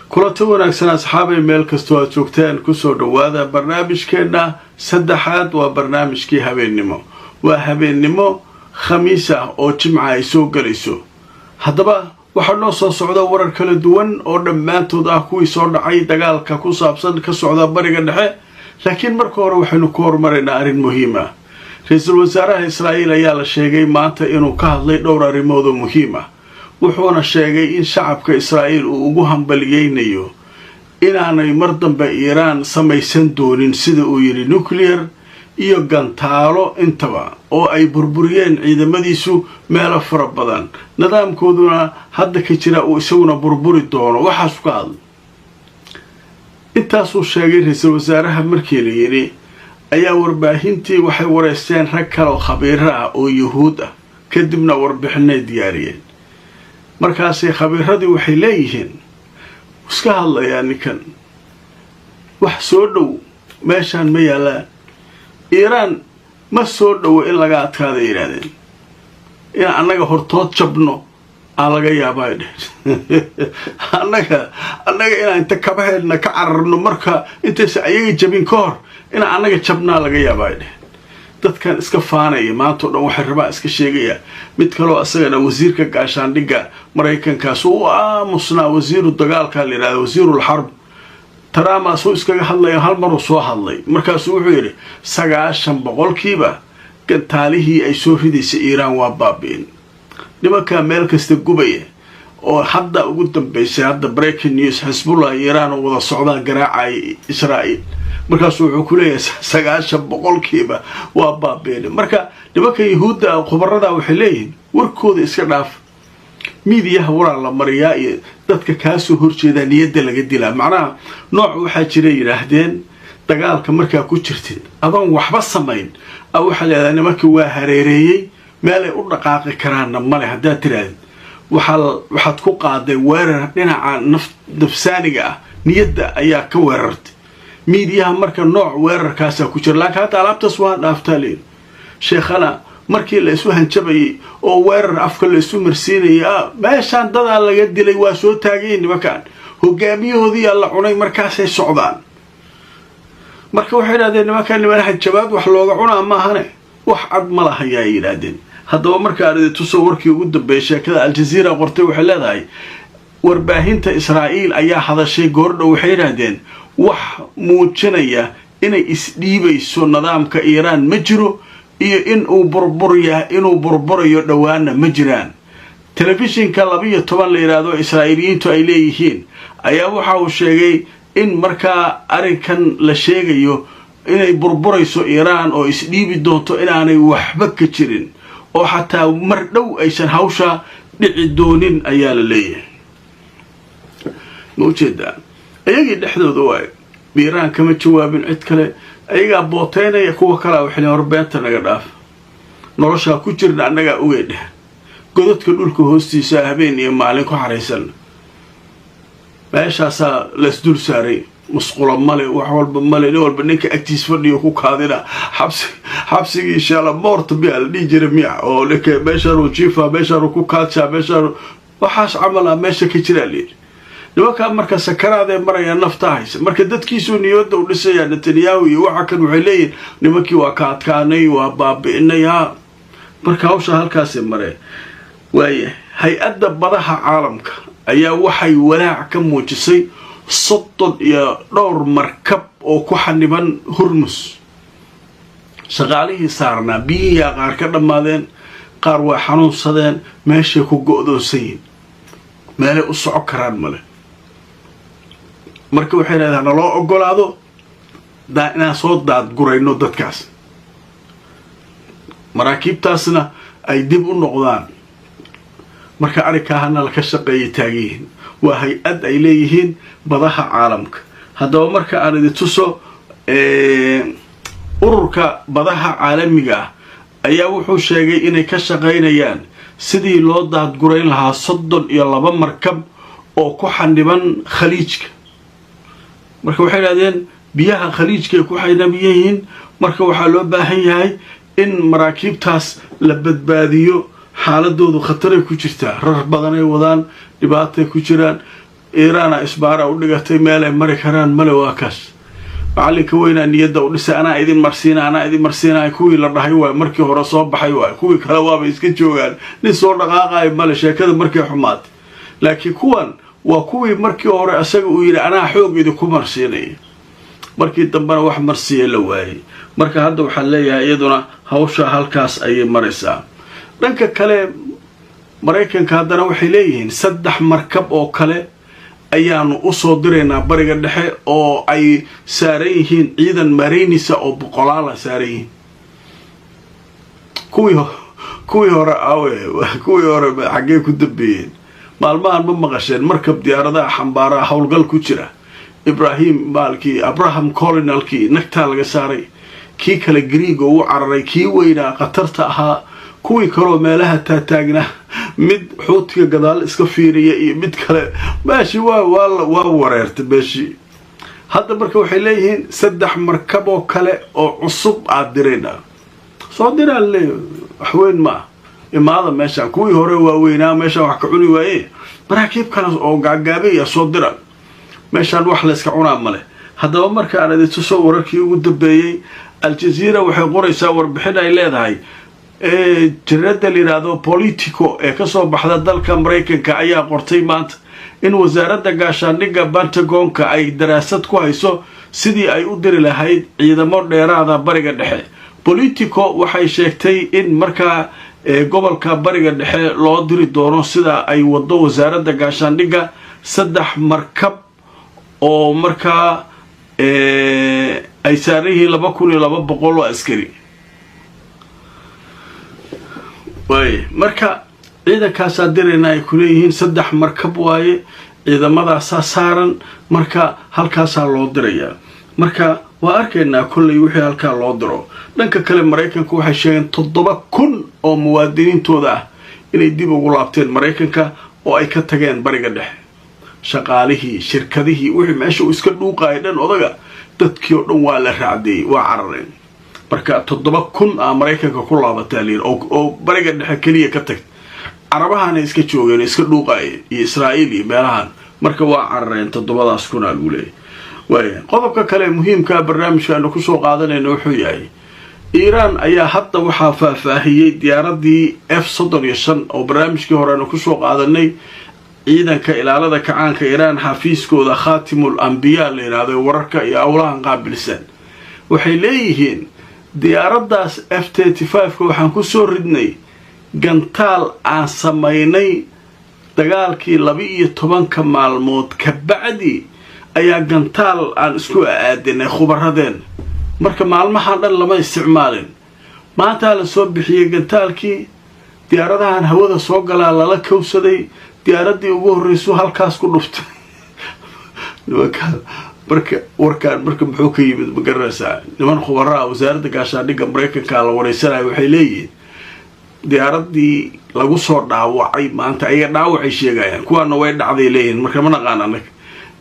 kulanti wanaagsan asxaabay meel kastoo aad joogteen kusoo dhawaada barnaamijkeena saddexaad waa barnaamijkii habeennimo waa habeennimo khamiis ah oo jimca ay soo galayso haddaba waxaa noo soo socda warar kala duwan oo dhammaantood ah kuwii soo dhacay dagaalka ku saabsan ka socda bariga dhexe laakiin marka hore waxaynu ku hormaraynaa arrin muhiim ah ra-iisul wasaaraha Israa'iil ayaa la sheegay maanta inuu ka hadlay dhowr arrimood oo muhiim ah wuxuuna sheegay in shacabka Israa'iil uu ugu hambaliyeynayo inaanay mar dambe Iiraan samaysan doonin sida uu yiri nuclear iyo gantaalo intaba oo ay burburiyeen ciidamadiisu meelo fara badan nidaamkooduna hadda ka jira uu isaguna burburi doono waxaas ka hadlay intaas uu sheegay ra-iisul wasaaraha markii la yiri ayaa warbaahintii waxay wareysteen rag kale oo khabiir ah oo Yuhuud ah kadibna warbixinay diyaariyeen markaasay khabiiradii waxay leeyihiin iska hadlayaan ninkan wax soo dhow meeshaan ma yaalaan Iiraan ma soo dhowo in laga adkaada yiraahdeen in annaga hortood jabno aan laga yaabaa annaga inaan inta kabaheedna ka cararno marka intaysa ayaga jabin ka hor in annaga jabnaa laga yaabaa dadkan iska faanaya maanta oo dhan waxay rabaa iska sheegaya mid kale oo asagana wasiirka gaashaandhigga Mareykankaas uu aamusnaa wasiiru dagaalka la yiraahdo wasiirul harb taraama soo iskaga hadlay hal mar soo hadlay markaas wuxuu yiri 90% gantaalihii ay soo ridaysay Iiraan waa baabiin nimanka meel kasta gubaya oo hadda ugu dambeysay hadda breaking news Hezbollah Iiraan oo wada socdaan garaacay Israa'iil markaas wuxuu ku leeyahay 90% waa baabiin marka nimanka Yuhuudda khubarada waxay leeyihiin warkooda iska dhaaf miidiyaha waraa la mariyaa iyo dadka ka soo horjeeda niyadda laga dilaa macnaha nooc waxa jira yiraahdeen dagaalka markaa ku jirtid adoon waxba samayn waxa leedahay nimanka waa hareereeyay meel ay u dhaqaaqi karaan male hadaa tiraad waxaad ku qaaday weerar dhinaca nafsaaniga ah niyadda ayaa ka weerartay miidiyaha marka nooc weerarkaas ku jira laakiin hada alaabtaas waa dhaaftaleen sheekhana markii la isu hanjabay oo weerar afka la isu marsiinaya meeshaan dad laga dilay waa soo taageen nimankan hogaamiyahoodii la cunay markaas ay socdaan marka waxay yiraahdeen nimankan hanjabaad wax looga cunaa ma ahane wax cad ma laha ayaa yiraahdeen haddaba marka aad tusoo warkii ugu dambeeyay sheekada Al Jazeera qortay waxay leedahay warbaahinta Israa'iil ayaa hadashay goordhow waxay yiraahdeen wax muujinaya inay isdhiibayso nidaamka Iiraan ma jiro iyo inuu burburayo dhawaana ma jiraan telefishinka 12 la yiraahdo Israa'iiliyiintu ay leeyihiin ayaa waxa uu sheegay in markaa arrinkan la sheegayo inay burburayso Iiraan oo isdhiibi doonto inaanay waxba ka jirin oo xataa mar dhow aysan hawsha dhici doonin ayaa la leeyahay mawjada ayagii dhexdooda way Iiraan kama jawaabin cid kale ayaga booteynaya kuwa kale waxay warbeenta naga dhaaf nolosha ku jirna anaga ogeed godadka dhulka hoostiisa habeen iyo maalin ku xareysan meeshaas la isdul saaray musqula male wax walba male walba ninka agtiis fadhiyo ku kaadina xabsiga insha Allah moorta bial Jeremiah oo leke meesharu jifa meesharu ku kaadsa meesharu waxaas amala meesha ka jira leeyahay nimanka marka sakaraad ay maraya nafta haysa marka dadkiisu niyada u dhisaya Netanyahu iyo waxa kan waxay leeyihiin nimankii waa ka adkaanay waa baabi'inaya marka hawsha halkaas maray waaye hay'adda badaha caalamka ayaa waxay walaac ka muujisay 32 markab oo ku xaniban Hormuz shaqaalihii saarnaa biyaha qaar ka dhamaadeen qaar waa xanuunsadeen meesha ku go'doonsan meelay u socon karaan male marka waxay leedahay loo ogolaado inaan soo daad gurayno dadkaas maraakiibtaasna ay dib u noqdaan marka arrinkaana la ka shaqeeyay taageeyeen waa hay'ad ay leeyihiin badaha caalamka haddaba marka aan idin tuso ururka badaha caalamiga ayaa wuxuu sheegay inay ka shaqeynayaan sidii loo daad gurayn lahaa 32 markab oo ku xaniban khaliijka marka waxay yiraahdeen biyaha khaliijka ku xaynabiyiin marka waxa loo baahan yahay in maraakiibtaas la badbaadiyo xaaladoodu khatar ay ku jirtaa rar badan ay wadaan dhibaato ku jiraan إيران إسبارة ودقتي ماله مريكان ملواكاس معلك وين نيدا ولسه أنا إذن مرسينا كوي للرهيوة مركي هو رصاب بحيوة كوي كلواب يسكتشوغان نسور رغاقا مالشة كذا مركي حماد لكن كوان وكوي مركي هو رأسك ويلا أنا حوق إذا كو مرسيني مركي دمبنا واحد مرسيه لواي مركي هذا وحليها يدنا هوشا هالكاس أي مرسا لنك كلام مريكان كهدنا وحليهن سدح مركب أو كله ayaanu u soo direynaa bariga dhexe oo ay saaran yihiin ciidan mareynisa oo boqolaal saaran yihiin kuwii hore xaggee ku dambeeyeen maalmahan ma maqasheen markab diyaaradaha xambaaraha howlgal ku jira abraham colonelkii nagtaa laga saaray kii kale Greek oo u cararay kii weynaa qatarta ahaa kuwii kaloo meelaha taagna mid xuutiga gadaal iska fiiriya iyo mid kale maashi waa wareertay beeshi hadda marka waxay leeyihiin saddex markab oo kale oo cusub aad dirayna soo diraan le waxweyn ma imaada meesha kuwii hore waa weynaa meesha wax ka cuni waaye maraakiib kale oo gaagaabay soo diraan meeshaan wax la iska cunaa male haddaba marka aan idin soo wararkii ugu dambeeyay Al Jazeera waxay qoraysaa warbixin ay leedahay jirada liiraado politico ee ka soo baxda dalka Mareykanka ayaa qortay maanta in wasaaradda gaashaandhigga Pentagonka ay daraasad ku hayso sidii ay u diri lahayd ciidamo dheeraada bariga dhexe politico waxay sheegtay in marka gobolka bariga dhexe loo diri doono sida ay wado wasaaradda gaashaandhigga saddex markab oo marka ay saarihi 2200 askari way marka ciidankaas dirayna ay kuleeyihiin saddex markab waaye ciidamadaas saaran marka halkaas loo diraya marka waa arkaynaa kulay wixii halka loo diro dhanka kale Mareykanku waxay sheegeen 7,000 oo muwaadiniintooda ah inay dib ugu laabteen Mareykanka oo ay ka tageen bariga dhexe shaqaalihii shirkadihii wixii meesha uu iska dhuuqay dhan odaga dadkii oo dhan waa la raacday waa carareen marka 7,000 Mareykanka ku laabatay leer oo bariga dhexe kaliya ka tagtay Arabahana iska joogeen iska dhuuqay Israa'iil iyo meelahan marka waa carareen 7,000 lagu leeyahay way qodobka kale muhiimka barnaamijka ku soo qaadanayna wuxuu yahay Iran ayaa hadda waxa faahfaahiyay diyaaradii F-35 oo barnaamijkii hore ku soo qaadanay ciidanka ilaalada kacaanka Iran xafiiskooda Khatimul Anbiya leeyahay wararka iyo awlahan qaabilsan waxay leeyihiin diyaaraddaas F-35 waxaan ku soo ridnay gantaal aan sameynay dagaalkii 12 maalmood ka bacdi ayaa gantaal aan isku aadinay khubaradeen marka maalmaha dhan lama isticmaalin maanta la soo bixiyay gantaalkii diyaaradahan hawada soo galaa lala kowsaday diyaaradii ugu horreysay halkaas ku dhuftay warkaan marka muxuu ka yimid magaraysaa niman khubara wasaaradda gaashaandhigga Mareykanka la wareysanayo waxay leeyihiin diyaaradii lagu soo dhaawacay maanta ay dhaawacay sheegayaan kuwaana way dhacday leeyihiin marka ma naqaan anag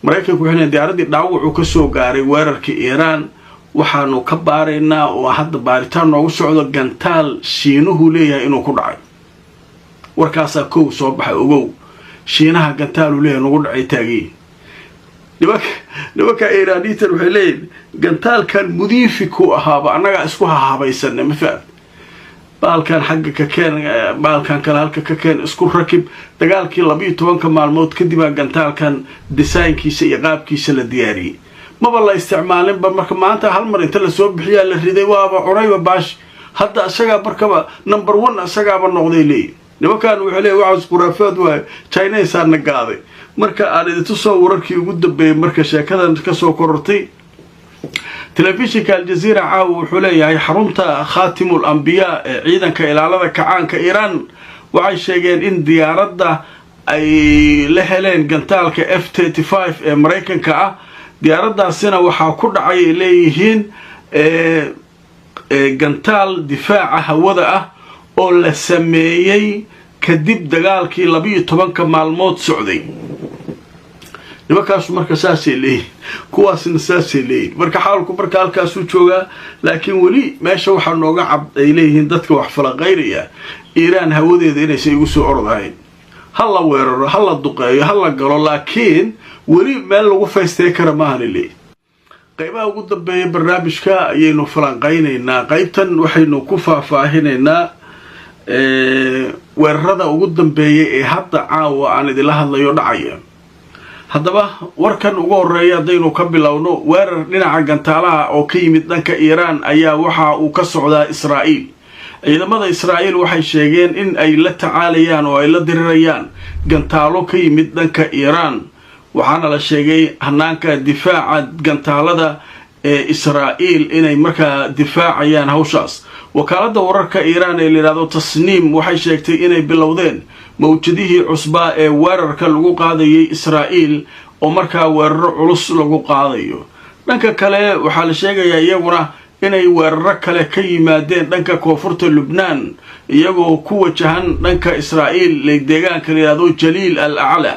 Mareykanku waxay leeyihiin diyaaradii dhaawacu ka soo gaaray weerarka Iran waxaanu ka baaraynaa oo hadda baaritaan noogu socdo gantaal Shiinuhu leeyahay inuu ku dhacay warkaasa koow soo baxay ogow Shiinaha gantaalu leeyahay nagu dhacay taagay nimanka Iiraaniyiinta waxay leeyihiin gantaalkan mudiifiku ahaaba annaga isku hahabaysan ma fahad baalkan xagga ka keen baalkan kale halka ka keen isku rakib dagaalkii 12 maalmood kadib gantaalkan design-kiisa iyo qaabkiisa la diyaariyay maba la isticmaalin ba marka maanta hal mar inta la soo bixiyaa la riday waaba cunayba baash hadda asaga markaba number 1 asagaaba noqday leeyahay nimankan waxay leeyahay waxa quraafaad waa Chinese aan nagaaday marka aan idin soo wararkii ugu dambeeyay marka sheekadan ka soo korortay telefishinka Al Jazeera caaw wuxuu leeyahay xarunta Khatimul Anbiya ee ciidanka ilaalada kacaanka Iran waxay sheegeen in diyaaradda ay la heleen gantaalka F-35 ee Mareykanka ah diyaaraddaasina waxa ku dhacay leeyihiin gantaal difaaca hawada ah oo la sameeyay kadib dagaalkii 12 maalmood socday nimankaas marka saasay leeyihiin kuwaasna saasay leeyihiin marka xaalku marka halkaas uu joogaa laakiin wali meesha waxa nooga cad ay leeyihiin dadka wax falaqaynaya Iran hawadeeda inay say ugu soo ordaayeen hal la weeraro hal la duqeeyo hal la galo laakiin ولي مال لو فايستيكر ما هنلي قيبها وقد بيه برنامجكا ينو فلانقينينا قيبتا وحينو كفا فاهنينا weerarada ugu dambeeyay ee hadda caawa aan idin la hadlayo dhacaya haddaba warkan ugu horeeya hadaynu ka bilowno weerar dhinaca gantaalaha oo ka yimid dhanka Iiraan ayaa waxa uu ka socdaa Israa'iil ciidamada Israa'iil waxay sheegeen in ay la tacaalayaan oo ay la dirirayaan gantaalo ka yimid dhanka Iiraan waxaana la sheegay hanaanka difaaca gantaalada ee Israa'iil inay markaa difaacayaan hawshaas wakaalada wararka Iiraan ee leedahay tasniim waxay sheegtay inay bilowdeen mawjadihii cusba ee weerarka lagu qaadayay Israa'iil oo markaa weeraro culus lagu qaadayo dhanka kale waxa la sheegayaa iyaguna inay weeraro kale ka yimaadeen dhanka koonfurta Lubnaan iyagoo ku wajahan dhanka Israa'iil deegaanka leedahay Jaliil al-A'la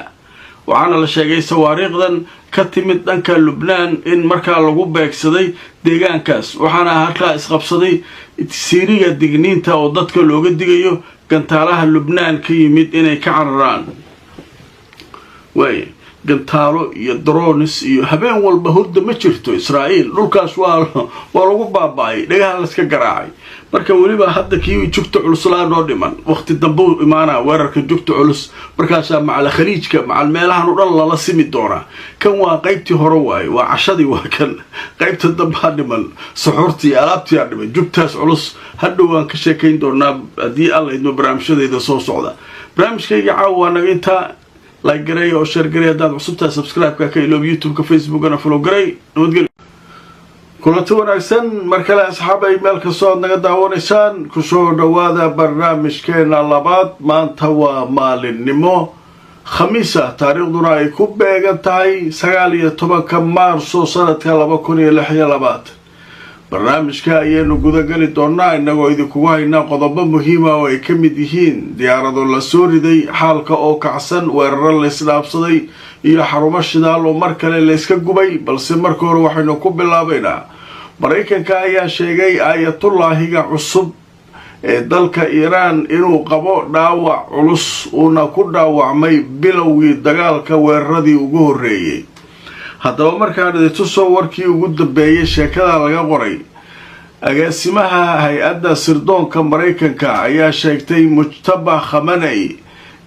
waxaana la sheegay sawaariiqdan ka timid dhanka Lubnaan in markaa lagu beegsaday deegaankaas waxaana halkaa isqabsaday siiriga digniinta oo dadka looga digayo gantaalaha Lubnaan ka yimid inay ka cararaan way gantaalo iyo drones iyo habeen walba hurda ma jirto Israa'iil dhulkaas waa lagu baabay dhagaha la iska garaacay marka waliba hadda kii jugta culus la noo dhiman waqti dambe imaana weerarka jugta culus markaas macal khaliijka macal meelahan oo dhan la simi doona kan waa qaybtii hore waay waa cashadii waa kan qaybta dambe dhiman suxurtii alaabtii dhiman jugtaas culus hadda waan ka sheekayn doonaa hadii alla idmo barnaamijyadeeda soo socda barnaamijkayga caawa naga inta like garay oo share garay hadaad cusubtaa subscribe ka iloob YouTube ka Facebook ana follow garay nabadgelyo kulanti wanaagsan markale asxaabay meel ka soo naga daawanaysaan ku soo dhawaada barnaamijkeena labaad maanta waa maalinimo khamiisa taariikhduna ay ku beegan tahay 19 Maarso sanadka 2026 barnaamijka ayaynu guda gali doonaa inagoo idinku haynaa qodobo muhiim ah oo ay ka mid yihiin diyaarado la soo riday xaalka oo kacsan weerar la isdhaafsaday iyo xarumo shidaal oo mar kale la iska gubay balse marka hore waxaynu ku bilaabaynaa Mareykanka ayaa sheegay aayatullaahiga cusub ee dalka Iiraan inuu qabo dhaawac culus una ku dhaawacmay bilowgii dagaalka weeraradii ugu horeeyay haddaba markaan idin soo warkii ugu dambeeyay sheekada laga qoray agaasimaha hay'adda sirdoonka Mareykanka ayaa sheegtay Mujtaba Khamenei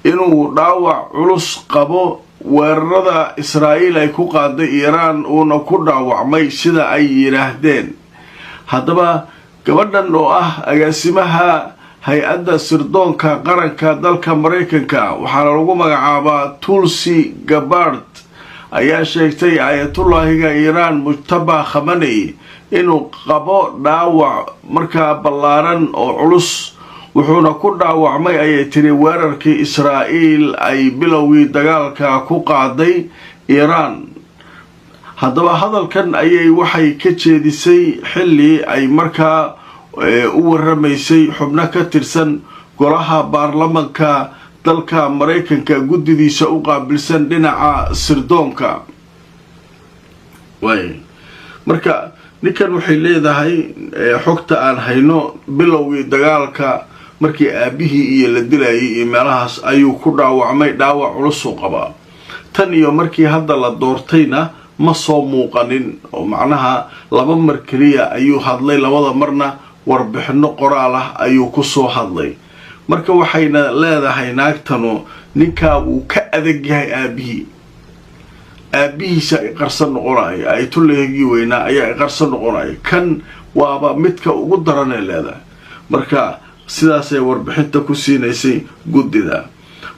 inuu dhaawac culus qabo weerarada Israa'iil ay ku qaaday Iiraan una ku dhaawacmay sida ay yiraahdeen haddaba gabadhan oo ah agaasimaha hay'adda sirdoonka qaranka dalka Mareykanka waxaana lagu magacaabaa Tulsi Gabbard ayaa sheegtay aayatullaahiga Iiraan Mujtaba Khamenei inuu qabo dhaawac markaa ballaaran oo culus wuxuuna ku dhaawacmay ayay tiri weerarkii Israa'iil ay bilowgii dagaalka ku qaaday Iiraan haddaba hadalkan ayay waxay ka jeedisay xilli ay markaa u waramaysay xubno ka tirsan golaha baarlamaanka dalka Mareykanka guddidiisa u qaabilsan dhinaca sirdoonka way marka ninkan waxay leedahay xogta aan hayno bilowgii dagaalka markii aabihii iyo la dilayay iyo meelahaas ayuu ku dhaawacmay dhaawac culus oo qaba tan iyo markii hadda la doortayna ma soo muuqanin oo macnaha laba mar kaliya ayuu hadlay labada marna warbixino qoraal ah ayuu ku soo hadlay marka waxayna leedahay naagtanu ninka uu ka adag yahay aabihiisa ay qarsan noqonay ay tulleeyay weyna ayaa qarsan noqonay kan waaba midka ugu daran ee leedahay marka sidaas ay warbixinta ku siinaysay guddida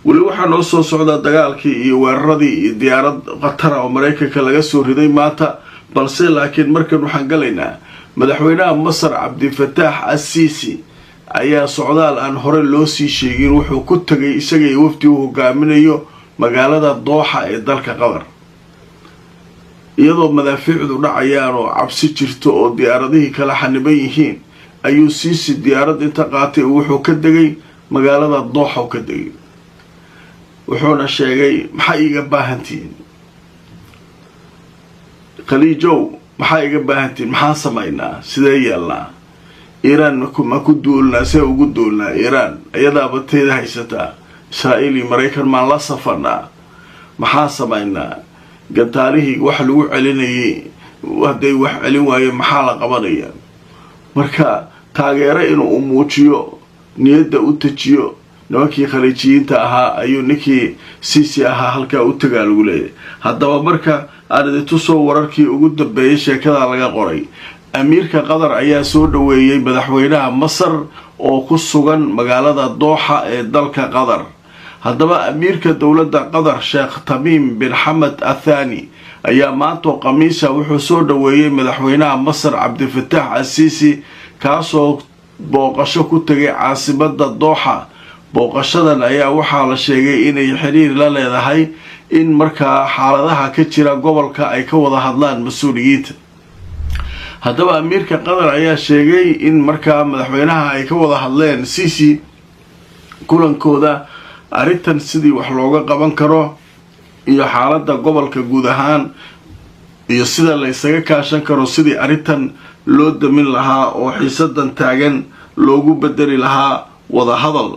wali waxa noo soo socda dagaalkii iyo weeraradii iyo diyaarad qatar oo Mareykanka laga soo riday maanta balse laakiin markan waxaan galaynaa madaxweynaha Masar Abdel Fattah al-Sisi ayaa socdaal aan hore loo sii sheegin wuxuu ku tagay isaga iyo wafdi uu hogaaminayo magaalada Dooxa ee dalka Qatar iyadoo madaafiicdu dhacayaan oo cabsi jirto oo diyaaradihii kala xaniban yihiin ayuu Sisi diyaarad inta qaatay wuxuu ka degay magaalada Dooxa ka degay wuxuuna sheegay maxay iga baahantiin khaliijow maxay iga baahantiin maxaan samaynaa sidee yeelnaa Iiraan ma ku duulnaa see ugu duulnaa Iiraan ayadaa bateeda haysataa Israa'iil iyo Mareykan maan la safarnaa maxaan samaynaa gantaalihii wax lagu celinayay hadday wax celin waaye maxaa la qabanaya marka taageero inuu muujiyo niyadda u tajiyo nimankii khaliijiyiinta ahaa ayuu ninkii siisi ahaa halkaa u tagaa lagu leeyahay haddaba marka aan idin tusoo wararkii ugu dambeeyay sheekada laga qoray amiirka qatar ayaa soo dhaweeyay madaxweynaha masar oo ku sugan magaalada dooxa ee dalka qatar haddaba amiirka dowladda qatar sheekh tamiim bin xamed athani ayaa maanta khamiisa wuxuu soo dhaweeyay madaxweynaha masar cabdifatax asiisi kaasoo booqasho ku tegay caasimada dooxa booqashadan ayaa waxaa la sheegay inay xiriir la leedahay in markaa xaaladaha ka jira gobolka ay ka wada hadlaan mas-uuliyiinta haddaba amiirka qatar ayaa sheegay in markaa madaxweynaha ay ka wada hadleen siisi kulankooda arrintan sidii wax looga qaban karo iyo xaaladda gobolka guud ahaan iyo sida la ysaga kaashan karo sidii arrintan loo damin lahaa oo xiisadan taagan loogu bedeli lahaa wada hadal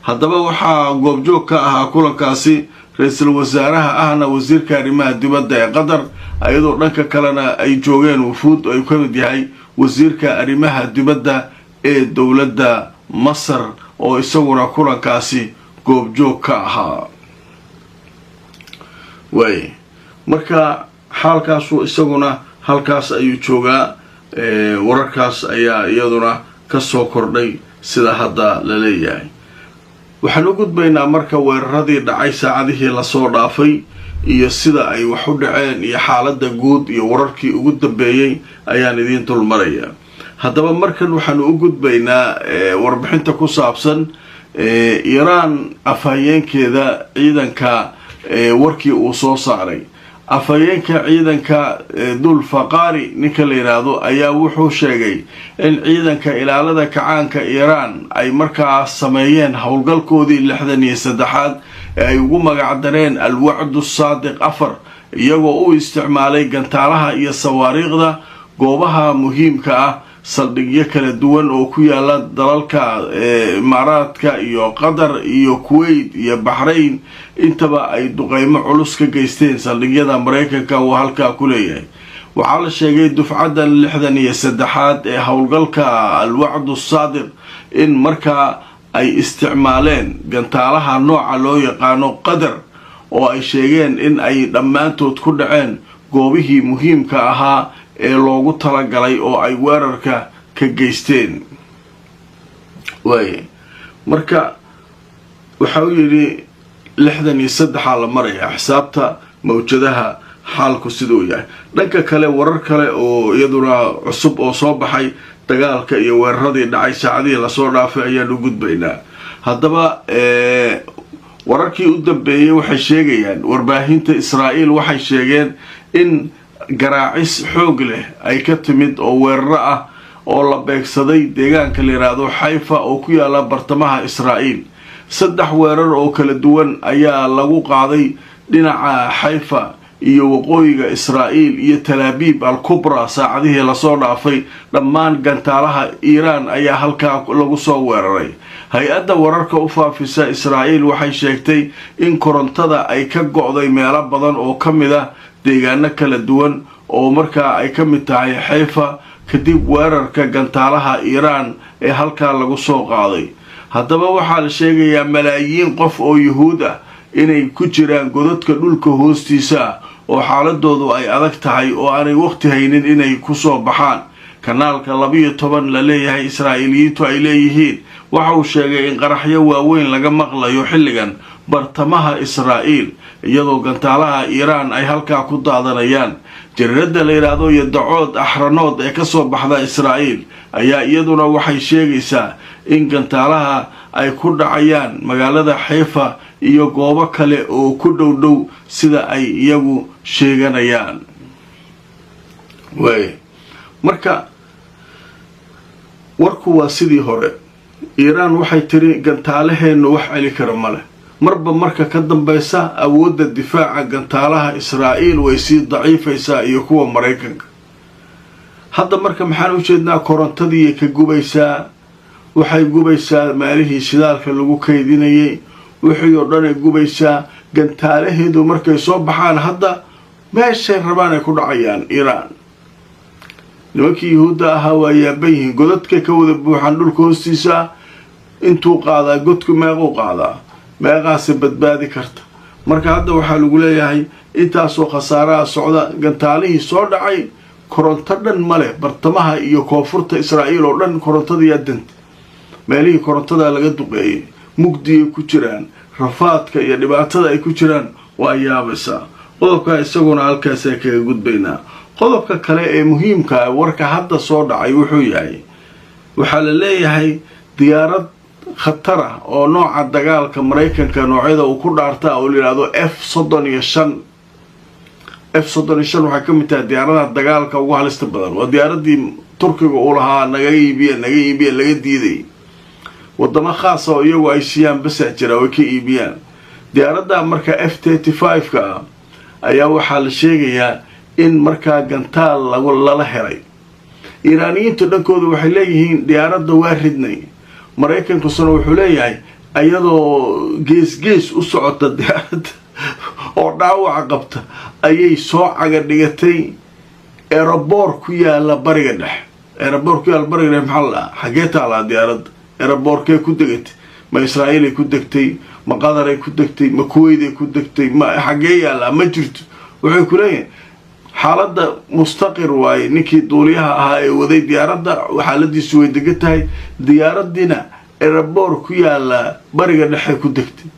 haddaba waxaa goobjoog ka ahaa kulankaasi ra-iisul wasaaraha ahna wasiirka arrimaha dibadda ee qatar iyadoo dhanka kalena ay joogeen wufuud ay ka mid yahay wasiirka arrimaha dibadda ee dowladda masar oo isaguna kulankaasi goobjoog ka ahaa waay marka xaalkaasu isaguna halkaas ayuu joogaa wararkaas ayaa iyaduna kasoo kordhay sida hadda la leeyahay waxaan u gudbaynaa marka weeraradii dhacay saacadihii lasoo dhaafay iyo sida ay wax u dhaceen iyo xaaladda guud iyo wararkii ugu dambeeyey ayaan idiin dulmarayaa haddaba markan waxaanu u gudbaynaa warbixinta ku saabsan iiraan afhayeenkeeda ciidanka warkii uu soo saaray afhayeenka ciidanka dul faqaari ninka la yidhaahdo ayaa wuxuu sheegay in ciidanka ilaalada kacaanka iiraan ay markaa sameeyeen howlgalkoodii 63aad ee ay ugu magacdareen alwacdu saadiq 4 iyagoo u isticmaalay gantaalaha iyo sawaariikhda goobaha muhiimka ah saldhigyo kala duwan oo ku yaala dalalka imaaraadka iyo qatar iyo kuwait iyo baxrayn intaba ay duqeymo culus ka geysteen saldhigyada maraykanka uu halkaa ku leeyahay waxaa la sheegay dufcadan 63aad ee howlgalka alwacdu saadiq in markaa ay isticmaaleen gantaalaha nooca loo yaqaano qadar oo ay sheegeen in ay dhammaantood ku dhaceen goobihii muhiimka ahaa ee loogu talagalay oo ay weerarka ka geysteen waay marka waxa uu yidhi 63 la marayaa xisaabta mawjadaha xaalku siduu yahay dhanka kale warar kale oo iyaduna cusub oo soo baxay dagaalka iyo weeraradii dhacay saacadihii lasoo dhaafay ayaan u gudbaynaa haddaba wararkii u dambeeyey waxay sheegayaan warbaahinta Israa'iil waxay sheegeen in garaacis xoog leh ay ka timid oo weeraro ah oo la beegsaday deegaanka la yiraahdo Haifa oo ku yaala bartamaha Israa'iil 3 weerar oo kala duwan ayaa lagu qaaday dhinaca Haifa iyo waqooyiga Israa'iil iyo Tel Aviv al-Kubra saacadihii lasoo dhaafay dhammaan gantaalaha Iiraan ayaa halkaa lagu soo weeraray hay-adda wararka u faafisa Israa'iil waxay sheegtay in korontada ay ka go'day meelo badan oo ka mid ah deegaano kala duwan oo markaa ay ka mid tahay Haifa kadib weerarka gantaalaha Iiraan ee halkaa lagu soo qaaday haddaba waxaa la sheegayaa malaayiin qof oo yuhuud ah inay ku jiraan godadka dhulka hoostiisa oo xaaladoodu ay adag tahay oo aanay waqti haynin inay ku soo baxaan kanaalka 12 la leeyahay Israa'iiliyiintu ay leeyihiin waxa uu sheegay in qaraxyo waaweyn laga maqlayo xilligan bartamaha Israa'iil iyadoo gantaalaha Iiraan ay halkaa ku daadanayaan jaridda la yiraahdo Yadacood Axranood ee ka soo baxda Israa'iil ayaa iyaduna waxay sheegaysaa in gantaalaha ay ku dhacayaan magaalada Haifa iyo goobo kale oo ku dhow sida ay iyagu sheeganayaan way marka warku waa sidii hore Iiraan waxay tiri gantaalaheenu wax celi kara male marba marka ka dambaysa awoodda difaaca gantaalaha Israa'iil way sii daciifaysaa iyo kuwa Mareykanka hadda marka maxaan u jeednaa korontadii ka gubaysaa waxay gubaysaa maalihii shidaalka lagu kaydinayay wixii oo dhan ay gubaysaa gantaalaheedu markay soo baxaan hadda meeshay rabaan ay ku dhacayaan iiraan. nimankii yahuudda ahaa waa yaaban yihiin, godadkay ka wada buuxaan dhulka hoostiisa. intuu qaadaa godku meequu qaadaa, meeqaase badbaadi karta. marka hadda waxaa lagu leeyahay intaasoo khasaaraha socda, gantaalihii soo dhacay, koronto dhan ma leh bartamaha iyo koonfurta israa'iil oo dhan korontadii adanta. meelihii korontada laga duqeeyey mugdi ay ku jiraan, rafaadka iyo dhibaatada ay ku jiraan waa yaabaysaa. qodobka isaguna halkaasaan kaga gudbaynaa. qodobka kale ee muhiimka warka hadda soo dhacay wuxuu yahay, waxaa la leeyahay diyaarad khatar ah oo nooca dagaalka maraykanka noocyada uu ku dhaarta oo la yidhaahdo F-35. F-35 waxay ka mid tahay diyaaradaha dagaalka ugu halista badan. waa diyaaradii turkiga uu lahaa naga iibiya laga diiday. wadamo khaas oo iyagu ay siiyaan basa jira way ka iibiyaan. diyaaradda marka F-35 ah ayaa waxaa la sheegayaa in markaa gantaal lala helay. iiraaniyiintu dhankooda waxay leeyihiin diyaaradda waa ridnay. maraykankusuna wuxuu leeyahay ayadoo gees u socota diyaaradda oo dhaawaca qabta ayay soo caga dhigatay eeraboor ku yaala bariga dhexe. eeraboor ku yaala bariga dhexe maxaa la dhahaa? xaggee taalaa diyaaradda? eeraboorkee ku degatay? ma israa'iilay ku degtay? ma qadaray ku degtay? ma kuweyday ku degtay? ma xaggee yaallaa? ma jirto. waxay ku leeyihin xaaladda mustaqir waaye. ninkii duuliyaha ahaa ee waday diyaaradda xaaladiisu way degan tahay. diyaaraddiina eeraboor ku yaala bariga dhexe ku degtay.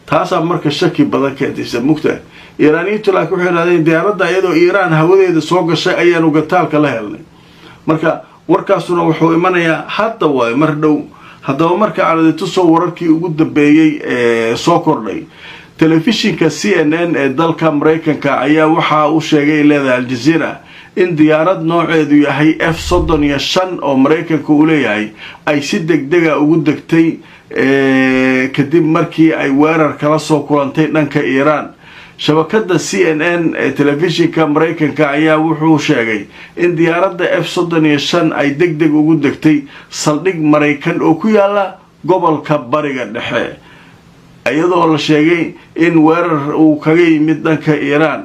taasaa marka shaki badan keentaysa mugtahay. iiraaniyiintu laakiin waxay idhahdeen diyaaradda iyadoo iiraan hawadeeda soo gashay ayaanu gantaalka la helnay. marka warkaasuna wuxuu imanayaa hadda waaye mar dhow. haddaba marka aan tusoo wararkii ugu dambeeyey ee soo kordhay, telefishinka CNN ee dalka maraykanka ayaa waxa uu sheegay leedahay Al-Jazeera in diyaarad nooceedu yahay F-35 oo maraykanka uu leeyahay ay si degdega ugu degtay kadib markii ay weerar kala soo kulantay dhanka Iiraan. shabakada CNN ee telefishinka maraykanka ayaa wuxuu sheegay in diyaaradda F-35 ay degdeg ugu degtay saldhig maraykan oo ku yaala gobolka bariga dhexe, iyadoo la sheegay in weerar uu kaga yimid dhanka Iiraan.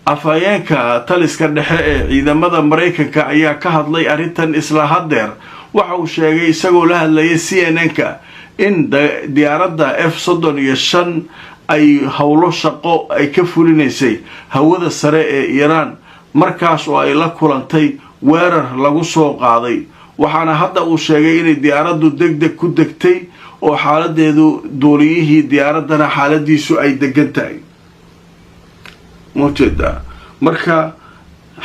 afhayeenka taliska dhexe ee ciidamada maraykanka ayaa ka hadlay arrintan isla hadeer. waxa uu sheegay isagoo la hadlayay CNN-ka in diyaaradda F-35 ay howlo shaqo ay ka fulinaysay hawada sare ee Iiraan markaas oo ay la kulantay weerar lagu soo qaaday. waxaana hadda uu sheegay inay diyaaraddu degdeg ku degtay oo xaaladeedu duuliyihii diyaaraddana xaaladiisu ay degan tahay. muujeedaa marka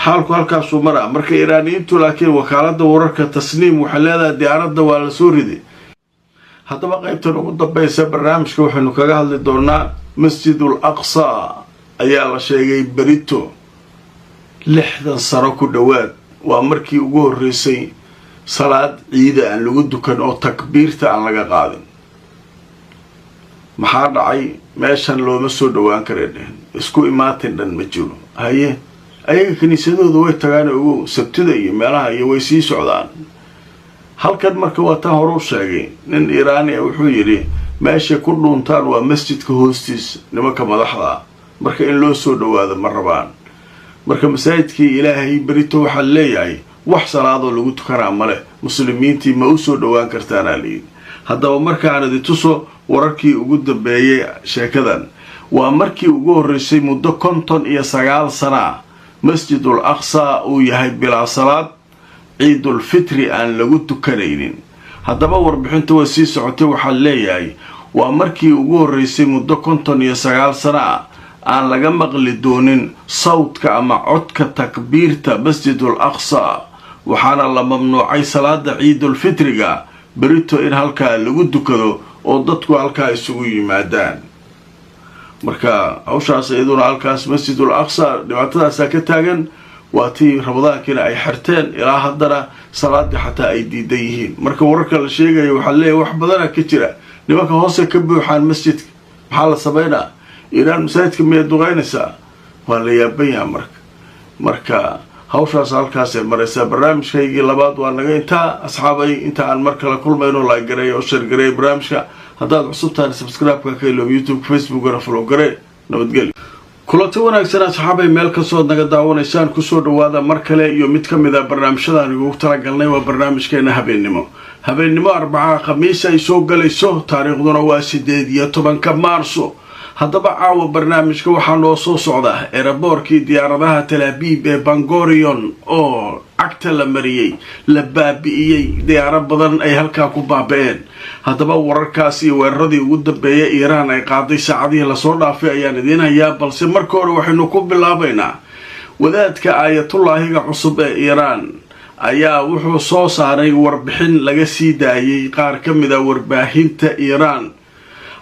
xaalku halkaasuu maraa. marka iiraaniyiintu laakiin wakaaladda wararka Tasniim waxay leedahay diyaaradda waa la soo riday. haddaba qaybtan ugu dambaysa barnaamijka waxaynu kaga hadli doonaa Masjidul Aqsa ayaa la sheegay berito 60 sano ku dhowaad. waa markii ugu horreysay salaad ciida aan lagu dukan oo takbiirta aan laga qaadin. maxaa dhacay? meeshan looma soo dhowaan kareen, isku imaatin dhan ma jiro. haye ayaga kiniisadooda way tagaan ugu sabtida iyo meelaha iyo way sii socdaan. halkan marka waa taan hore u sheegay nin Iiraani ah wuxuu yidhi meeshay ku dhuuntaan waa masjidka hoostiisa nimanka madaxda. marka in loo soo dhowaado ma rabaan. marka masaajidkii ilaahay berito waxaa leeyahay wax salaadoo lagu tukanaa male. muslimiintii ma u soo dhowaan kartaanaa layidhi. haddaba markaan idin tuso wararkii ugu dambeeyey sheekadan. waa markii ugu horreysay muddo 59 sana Masjidul Aqsa uu yahay bilaa salaad ciidul fitri aan lagu tukanaynin. haddaba warbixinta way sii socotay. waxaa leeyahay waa markii ugu horreysay muddo 59 sana aan laga maqli doonin sawdka ama codka takbiirta Masjidul Aqsa. waxaana la mamnuucay salaada ciidul fitriga berito in halkaa lagu dukado oo dadku halkaa isugu yimaadaan. marka hawshaas iyaduna halkaas Masjidul Aqsa dhibaatadaasa ka taagan. waa tii ramadaankiina ay xirteen ilaa haddana salaadii xataa ay diidan yihiin. marka wararka la sheegayo waxaa leeyahay wax badana ka jira. nimanka hoose ka buuxaan masjidka. maxaa la sameynaa? iiraan masaajidka miyaad duqaynaysaa? waa la yaaban yaha marka hawshaas halkaasay maraysaa. barnaamijkaygii labaad waa naga intaa asxaabay. inta aan mar kale kulmayno like gareey oo share gareey barnaamijka. haddaad cusub tahay subscribe-ka ka iloob YouTube, Facebook-gana follow garee. nabadgelyo. kulanti wanaagsan asxaabay meel ka soo naga daawanaysaan ku soo dhawaada mar kale iyo mid kamid ah barnaamijyada ugu talagalnay waa barnaamijkeena habeenimo Arbaca Khamiis ay soo galayso taariikhduna waa 18 Maarso haddaba caawa barnaamijka waxaa noo soo socda airportkii diyaaradaha Tel Aviv ee Ben Gurion oo cagta la mariyay la baabi'iyay diyaarad badan ay halka ku baabeen haddaba wararkaas iyo weeraradii ugu dambeeyay Iran ay qaaday saacadihii la soo dhaafay ayaan idin hayaa balse marka hore waxaynu ku bilaabaynaa wadaadka aayatullaahiga cusub ee Iran ayaa wuxuu soo saaray warbixin laga sii daayay qaar ka mid ah warbaahinta Iran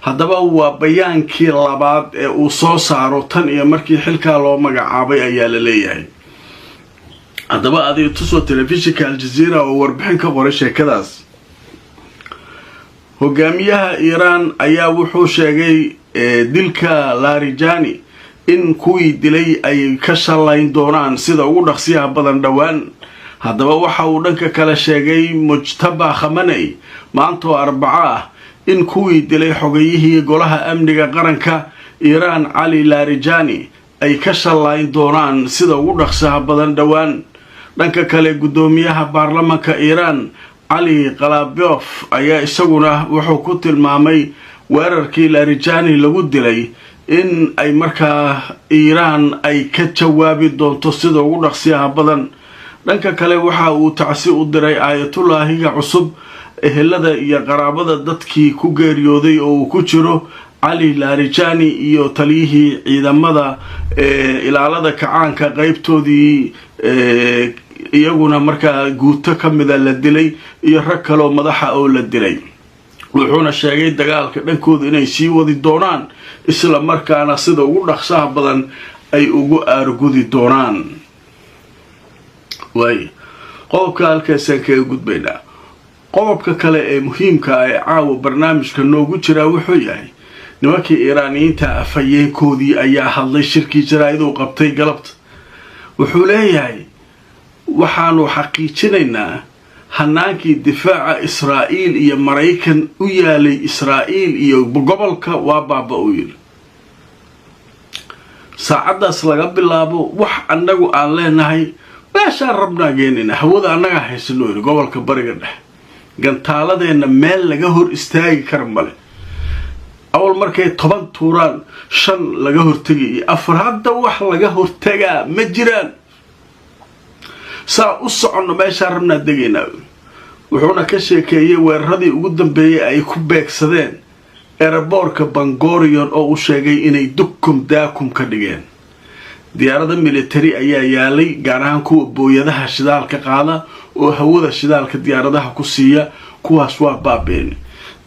haddaba waa bayaankii labaad ee uu soo saaro tan iyo markii xilka loo magacaabay ayaa la leeyahay haddaba adii tuso telefishinka Al Jazeera oo warbixin ka qoray sheekadaas hogaamiyaha Iran ayaa wuxuu sheegay dilka Larijani in kuwii dilay ay ka shalayn doonaan sida ugu dhaqsiyaha badan dhawaan haddaba waxa uu dhanka kale sheegay Mujtaba Khamenei maanta oo Arbaca in kuwii dilay xogayihii golaha amniga qaranka Iran Ali Larijani ay ka shalayn doonaan sida ugu dhaqsaha badan dhawaan dhanka kale gudoomiyaha baarlamaanka Iran Ali Qalabov ayaa isaguna wuxuu ku tilmaamay weerarkii Larijani lagu dilay in ay markaa Iran ay ka jawaabi doonto sida ugu dhaqsiyaha badan dhanka kale waxa uu tacsi u diray aayatullaahiga cusub ehelada iyo qaraabada dadkii ku geeriyooday oo uu ku jiro Ali Larijani iyo taliyihii ciidamada ilaalada kacaanka qaybtoodii iyaguna markaa guuto kamida la dilay iyo rag kale oo madaxa oo la dilay wuxuuna sheegay dagaalka dhankooda inay sii wadi doonaan isla markaana sida ugu dhaqsaha badan ay ugu aargudi doonaan way qodobka halkaasaan kaga gudbaynaa qodobka kale ee muhiimka ah ee caawa barnaamijka noogu jira wuxuu yahay nimankii Iiraaniyiinta afayeenkoodii ayaa hadlay shirkii jaraa'id uu qabtay galabta wuxuu leeyahay waxaanu xaqiijinaynaa hanaankii difaaca Israa'iil iyo Mareykan u yaalay Israa'iil iyo gobolka waa baaba u yiri saacadaas laga bilaabo wax annagu aan leenahay meeshaan rabnaa geenina hawada annaga haysano gobolka bariga dhexe gantaaladeena meel laga hor istaagi kar male awal markay 10 tuuraan 5 laga hortagay afar hadda wax laga hortagaa ma jiraan saa u socono meesha rabnaa degeynaa wuxuuna ka sheekeeyay weeraradii ugu dambeeyay ay ku beegsadeen airportka Ben Gurion oo uu sheegay inay daakum ka dhigeen diyaarada military ayaa yaalay gaar ahaan kuwa booyadaha shidaalka qaada oo hawada shidaalka diyaaradaha ku siiya kuwaas waa baabeen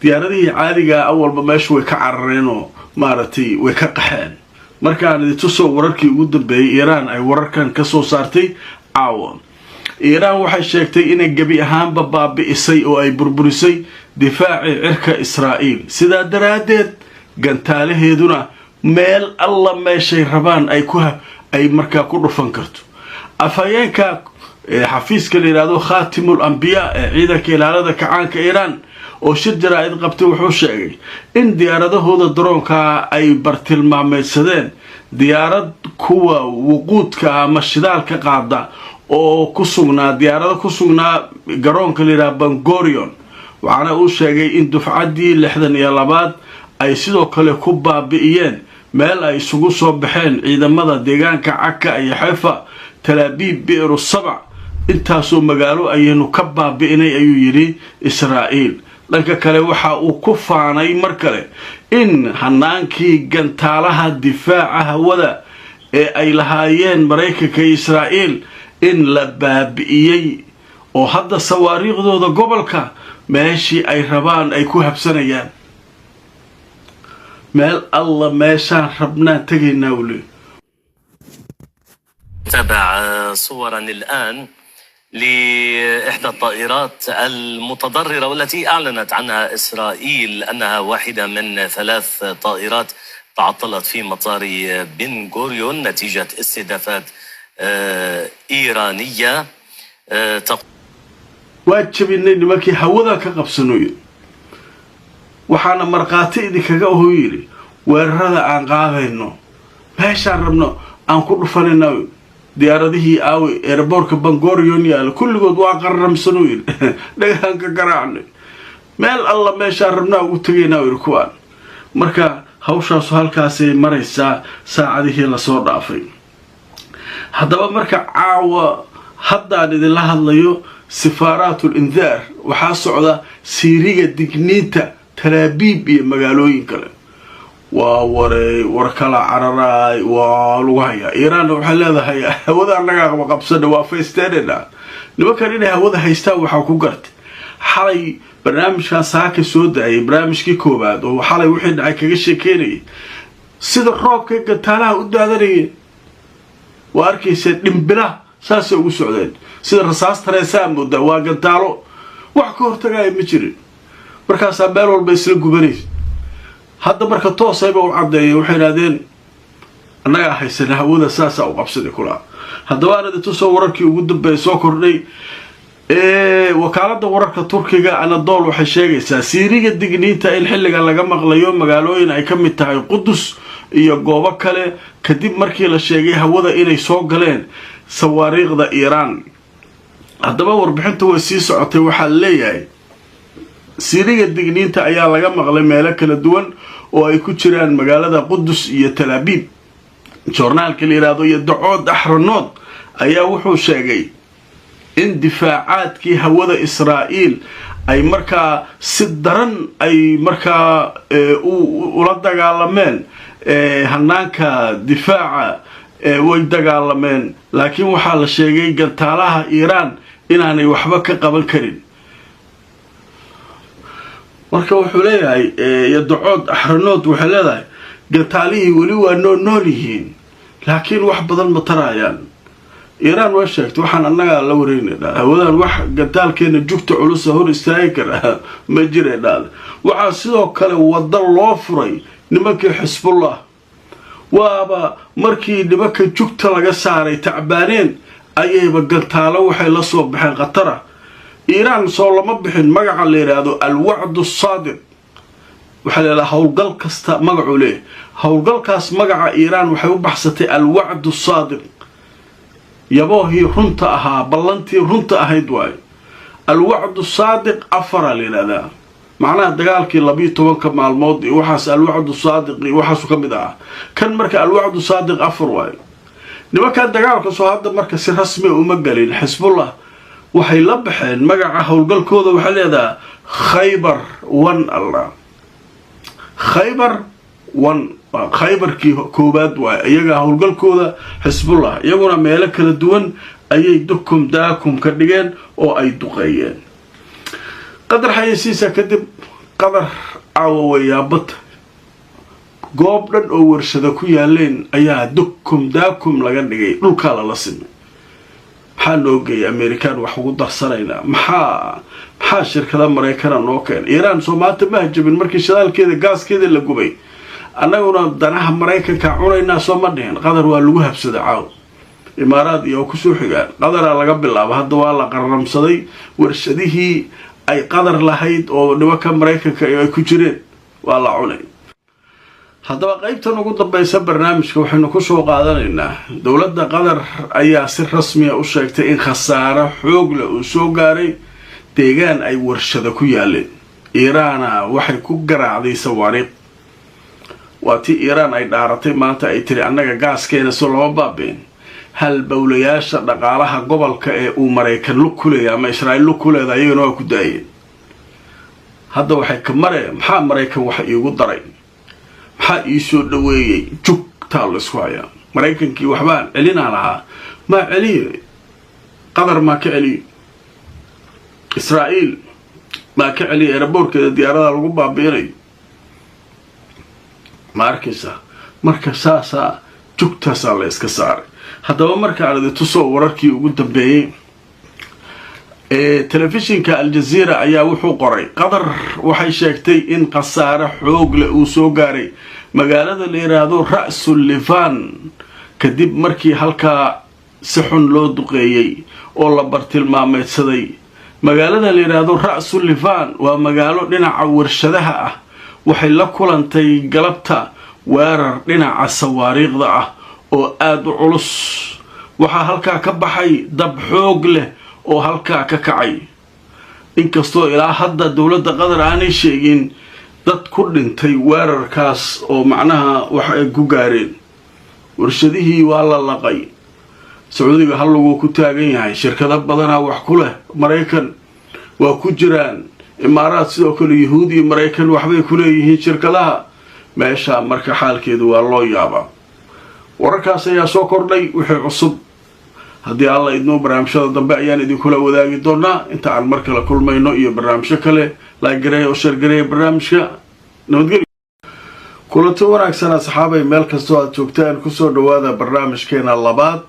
diyaaradihii caadiga awalba meesha way ka carareen oo maaragtay way ka qaxeen markaan idin tuso wararkii ugu dambeeyay Iran ay wararkan ka soo saartay caawa Iran waxay sheegtay inay gabi ahaanba baabi'isay oo ay burburisay difaaci cirka Israa'iil sida daraadeed gantaalaheeduna meel alla meeshay rabaan ay markaa ku dhufan karto afayeenka xafiiska la yiraahdo Khatimul Anbiya ee ciidanka ilaalada kacaanka Iran oo shir jaraa'id qabtay wuxuu sheegay in diyaaradahooda droonka ay bartilmaameedsadeen diyaarad kuwa wuquudka ama shidaalka qaada oo ku sugnaa diyaarada ku sugnaa garoonka la yiraahdo Ben Gurion waxaana uu sheegay in dufcadii 62 ay sidoo kale ku baabi'iyeen meel ay isugu soo baxeen ciidamada deegaanka Akka iyo Haifa Tel Aviv Be'er Sab'a intaasoo magaalo ayaynu ka baabi'inay ayuu yiri Israa'iil dhanka kale waxa uu ku faanay mar kale in hanaankii gantaalaha difaaca hawada ee ay lahaayeen Mareykanka iyo Israa'iil in la baabi'iyay oo hadda sawaariikhdooda gobolka meeshii ay rabaan ay ku habsanayaan meel alla meeshaan rabnaa tegaynaa wali تابع صورا الآن لإحدى الطائرات المتضررة والتي أعلنت عنها إسرائيل أنها واحدة من 3 طائرات تعطلت في مطار بن غوريون نتيجة استهدافات إيرانية واجب إني نمكي هوذا كقبسنوي وحنا مرقاتي دي كجوهيري weerarada aan qaadayno meeshaan rabno aan ku dhufanayna diyaaradihii aawi airportka Bangorion yaal kulligood waa qarramsanuu yiri dhagahan ka garaacnay meel alla meeshaan rabnaa ugu tagaynaa yiri kuwaan marka hawshaas halkaasay maraysaa saacadihii la soo dhaafay haddaba marka caawa haddaan idinla hadlayo sifaaraatul indaar waxaa socda siiriga digniinta talaabiib iyo magaalooyin kale waa war kala cararay waa lagu hayaa Iiraan waxay leedahay hawada anaga qabsada waa feesteena nimankan inay hawada haystaan waxa ku gartay xalay barnaamijkan saaka soo daayay barnaamijkii koobaad oo xalay wixii dhacay kaga sheekeynay sida roobka gantaalaha u daadanayay waa arkaysa dhimbila saasay ugu socdeen sida rasaas tareesaa mooda waa gantaalo wax ka hortagay ma jirin markaas meel walba isla gubanaysa hadda marka toosayba u cadeeyay waxay raadeen annaga haysan hawada saasa u qabsaday kula haddaba aan idin soo wararkii ugu dambeeyay soo kordhay wakaalada wararka Turkiga Anadolu waxay sheegaysaa siiriga digniinta in xilliga laga maqlayo magaalooyin ay kamid tahay Qudus iyo goobo kale kadib markii la sheegay hawada inay soo galeen sawaariiqda Iiraan haddaba warbixinta way sii socotay waxa leeyahay siiriga digniinta ayaa laga maqlay meelo kala duwan oo ay ku jiraan magaalada Qudus iyo Tel Aviv joornaalka la yiraahdo Yedcood Ahronood ayaa wuxuu sheegay in difaacaadkii hawada Israa'iil ay markaa si daran ay markaa ula dagaalameen hanaanka difaaca way dagaalameen laakiin waxaa la sheegay gantaalaha Iiraan inaanay waxba ka qaban karin marka wuxuu leeyahay Yedcood Ahronood waxay leedahay gantaalihii wali waa nool yihiin laakiin wax badan ma tarayaan Iiraan waa sheegtay waxaan annaga la wareynaa hawadan wax gantaalkeena jugta culus hor istaagi kara ma jireedaan waxa sidoo kale wada loo furay nimankii Xisbullah waaba markii nimanka jugta laga saaray tacbaaneen ayayba gantaalo waxay la soo baxeen qatara Iiraan soo lama bixin magaca la yiraahdo al-wa'du as-sadiq waxa la hawlgal kasta magacu leeyahay hawlgalkaas magaca Iiraan waxay u baxsatay al-wa'du as-sadiq yaboohii runta ahaa ballantii runta ahayd waay al-wa'du as-sadiq afara la yiraahdaa macnaha dagaalkii 12 maalmood iyo waxaas al-wa'du as-sadiq iyo waxaas ka mid ah kan marka al-wa'du as-sadiq afar waay nimanka dagaalka soo hadda marka si rasmi uma galin Xisbullah waxay la baxeen magaca hawlgalkooda waxa leedahay Khaybar 1 Allah Khaybar 1 khaybarkii koobaad waa iyaga hawlgalkooda Xisbullah iyaguna meelo kala duwan ayay dukum daakum ka dhigeen oo ay duqeeyeen qadar xayisiisa kadib qadar caawayaabat goob dhan oo warshada ku yaaleen ayaa dukum daakum laga dhigay dhulka la simay maxaa loo geeyay American wax ugu darsanayna maxaa shirkada Mareykan oo keen Iiraan Soomaaliya ma hajabin markii shidaalkeeda gaaskeeda la gubay annaguna danaha Mareykanka cunayna soo ma dheen qadar waa lagu habsaday caaw imaaraad iyo ku soo xigaan qadar laga bilaabo hadda waa la qarramsaday warshadihii ay qadar lahayd oo nimanka Mareykanka ay ku jireen waa la cunay haddaba qaybtan ugu dambaysa barnaamijka waxaynu ku soo qaadanaynaa dawladda qadar ayaa si rasmi ah u sheegtay in khasaaro xoog leh uu soo gaaray deegaan ay warshado ku yaaleen Iiraan waxay ku garaacday sawaariiq waati Iiraan ay dhaaratay maanta ay tiri annaga gaaskeena soo lama baabeen hal bawlayaasha dhaqaalaha gobolka ee uu Mareykan lu kuleeyahay ama Israa'iil lu kuleedahay ayaguna waa ku daayeen hadda waxay ka mareen maxaa Mareykan wax iigu daray maxaa ii soo dhaweeyay jugta la isku hayaa Mareykankii waxbaan celinaa lahaa ma celiyo qadar ma ka celiyo Israa'iil ma ka celiyo airportka diyaaradaha lagu baabiinay markisa marka saasa jugtaas la iska saaray haddaba marka aan idin tuso wararkii ugu dambeeyay telefishinka Al Jazeera ayaa wuxuu qoray qadar waxay sheegtay in khasaare xoog leh uu soo gaaray magaalada la yiraahdo Ra'sul Lifan kadib markii halka si xun loo duqeeyay oo la bartilmaameedsaday magaalada la yiraahdo Ra'sul Lifan waa magaalo dhinaca warshadaha ah waxay la kulantay galabta weerar dhinaca sawaariikhda ah oo aad u culus. waxaa halkaa ka baxay dab xoog leh oo halkaa ka kacay, inkastoo ilaa hadda dowladda qatar aanay sheegin dad ku dhintay weerarkaas oo macnaha wax ay ku gaareen. warshadihii waa la laqay. sacuudiga hallaguu ku taagan yahay, shirkado badanaa wax ku leh. maraykan waa ku jiraan, imaaraad sidoo kale, yuhuud iyo maraykan waxbay ku leeyihiin shirkadaha. meesha marka xaalkeedu waa loo yaabaa. wararkaas ayaa soo kordhay. wixii cusub haddii alla idnoo barnaamijyada dambe ayaan idinkula wadaagi doonaa. inta aan mar kale kulmayno iyo barnaamijyo kale, laagareeya oo sheergareeya barnaamijka. nabadgelyo. kulanti wanaagsan asxaabay, meel kastoo aad joogtaan kusoo dhawaada barnaamijkeena labaad.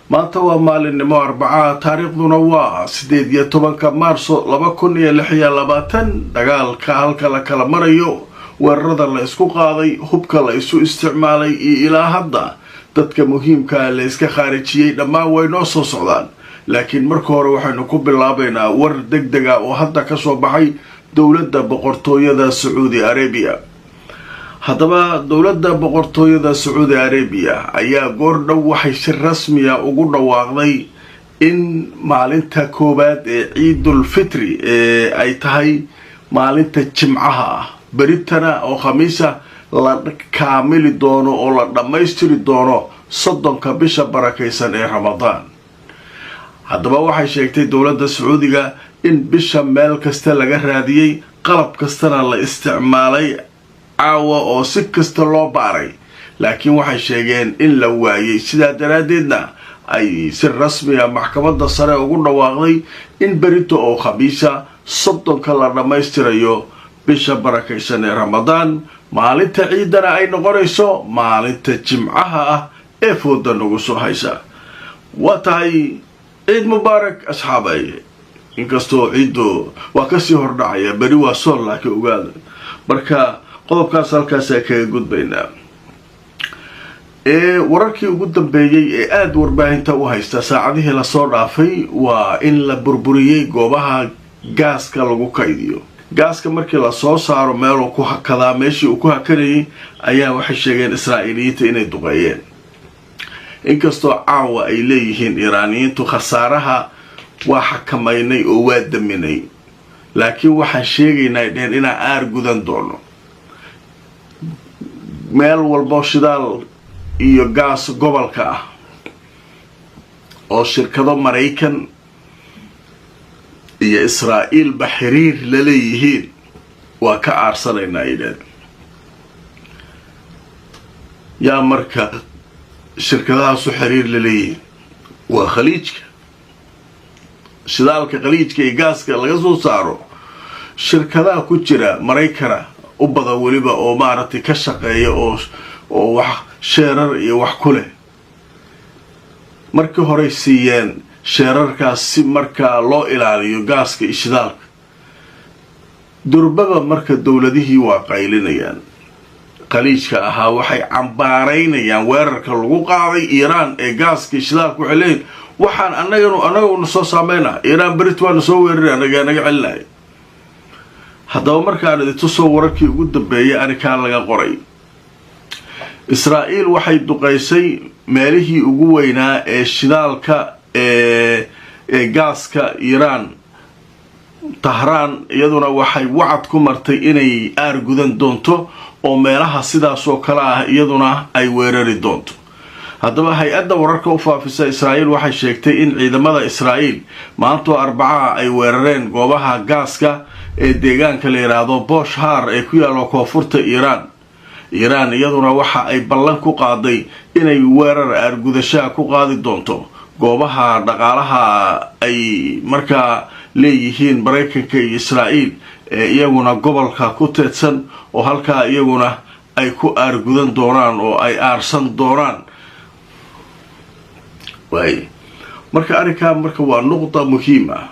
maanta waa maalinimo Arbaca, taariikhduna waa 18 Maarso 2026. dagaalka halka la kala marayo, weerarada la isku qaaday, hubka la isu isticmaalay iyo ilaa hadda dadka muhiimka la iska khaarijiyay dhammaan way noo soo socdaan. laakiin marka hore waxaynu ku bilaabaynaa war degdeg ah oo hadda ka soo baxay dowladda boqortooyada Saudi Arabia. haddaba dowladda boqortooyada Saudi Arabia ayaa goor dhow waxay si rasmi ah ugu dhawaaqday in maalinta koowaad ee Ciidul Fitri ay tahay maalinta Jimcaha ah, beritana oo Khamiisa la kaamili doono oo la dhammaystiri doono 30 bisha barakaysan ee Ramadaan. haddaba waxay sheegtay dowladda Sacuudiga in bisha meel kasta laga raadiyay, qalab kastana la isticmaalay caawa oo si kasta loo baaray, laakiin waxay sheegeen in la waayay. sidaa daraadeedna ay si rasmi ah maxkamadda sare ugu dhawaaqday in berito oo Khamiisa 30 la dhammaystirayo bisha barakaysan ee Ramadaan. maalinta ciidana ay noqonayso maalinta Jimcaha ah ee fooda nagu soo haysa. waa tahay ciid mubaarak asxaabay. inkastoo ciidu waa kasii hordhacaya, beri waa soon, laakiin ogaada. marka qodobkaas halkaas kaga gudbaynaa. wararkii ugu dambeeyay ee aad warbaahinta u haysta saacadihii la soo dhaafay waa in la burburiyay goobaha gaaska lagu kaydiyo. gaaska markii la soo saaro meel uu ku hakadaa, meeshii uu ku hakanayay ayaa waxay sheegeen Israa'iiliyiinta inay duqeeyeen. inkastoo caawa ay leeyihiin Iiraaniyiintu khasaaraha waa xakamaynay oo waa daminay, laakiin waxaan sheegaynaa dheen inaan aar gudan doono. meel walbo shidaal iyo gaas gobolka ah oo shirkado Maraykan iyo Israa'iil ba xiriir la leeyihiin waa ka aarsanaynaa idin. yaa marka shirkadahaas u xiriir la leeyihiin waa khaliijka. shidaalka khaliijka iyo gaaska laga soo saaro shirkadaha ku jira Maraykana u badan weliba oo maaragtay ka shaqeeya oo wax sheerar iyo wax ku leh. markii hore siiyeen sheerarkaas si markaa loo ilaaliyo gaaska iyo shidaalka. durbaba marka dowladihii waa qaylinayaan. khaliijka ahaa waxay cambaaraynayaan weerarka lagu qaaday Iiraan ee gaaska iyo shidaalka. waxay leeyihin waxaan anaguna soo saameynaa, Iiraan berit waana soo weeraray, anaga celinaya. haddaba markaan idintu soo wararkii ugu dambeeyay anikaa laga qoray. Israa'iil waxay duqaysay meelihii ugu weynaa ee shidaalka ee gaaska Iiraan. Tahraan iyaduna waxay wacad ku martay inay aar gudan doonto oo meelaha sidaas oo kale ah iyaduna ay weerari doonto. haddaba hay-adda wararka u faafisa Israa'iil waxay sheegtay in ciidamada Israa'iil maanta Arbaca ay weerareen goobaha gaaska ee deegaanka la yiraahdo Boshhar ee ku yaal koonfurta Iiraan. iyaduna waxa ay ballan ku qaaday inay weerar aargudasho ku qaadi doonto goobaha dhaqaalaha ay markaa leeyihiin Maraykanka iyo Israa'iil ee iyaguna gobolka ku teedsan oo halkaa iyaguna ay ku aargudan doonaan oo ay aarsan doonaan. marka arrinkaa marka waa nuqda muhiim ah.